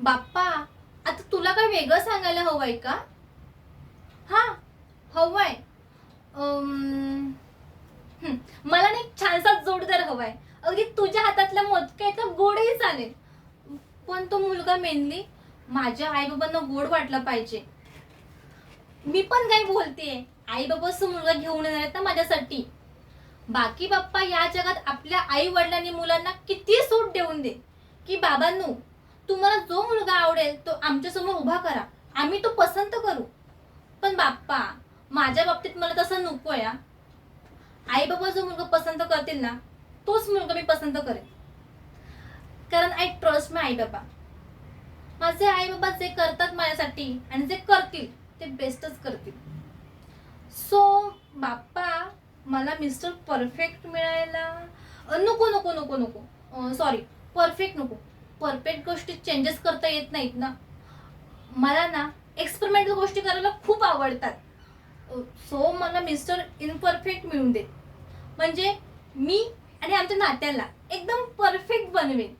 बाप्पा, आता तुला काय वेगळं सांगायला हवंय का? हा, हवंय. मला ना एक छानसा जोडीदार हवाय. अगदी तुझ्या हातातल्या मोदकाचा गोडही चालेल. पण तो मुलगा मेनली माझ्या आई बाबांना गोड वाटला पाहिजे. मी पण काय बोलतेय, आई बाबाचा मुलगा घेऊन येणार आहेत ना माझ्यासाठी. बाकी बाप्पा, या जगात आपल्या आई वडिलांनी मुलांना किती सूट देऊन दे की बाबांनो, तुम्हाला जो मुलगा आवडेल तो आमच्या समोर उभा करा, आम्ही तो पसंत करू. पण बाप्पा, माझ्या बाबतीत मला तसं नकोय. आई बाबा जो मुलगा पसंत करतील ना, तोच मुलगा मी पसंत करेन. कारण आय ट्रस्ट माय आई बाबा. माझे आई बाबा जे करतात माझ्यासाठी आणि जे करतील ते बेस्टच करतील. सो बाप्पा, मला मिस्टर परफेक्ट मिळायला नको नको नको नको, सॉरी, परफेक्ट नको. परफेक्ट गोष्टी चेंजेस करता येत नाहीत ना. मला ना एक्सपेरिमेंटल गोष्टी करायला खूप आवडतात. सो मला मिस्टर इनपरफेक्ट मिळून दे, म्हणजे मी आणि आमच्या नात्याला एकदम परफेक्ट बनवेन.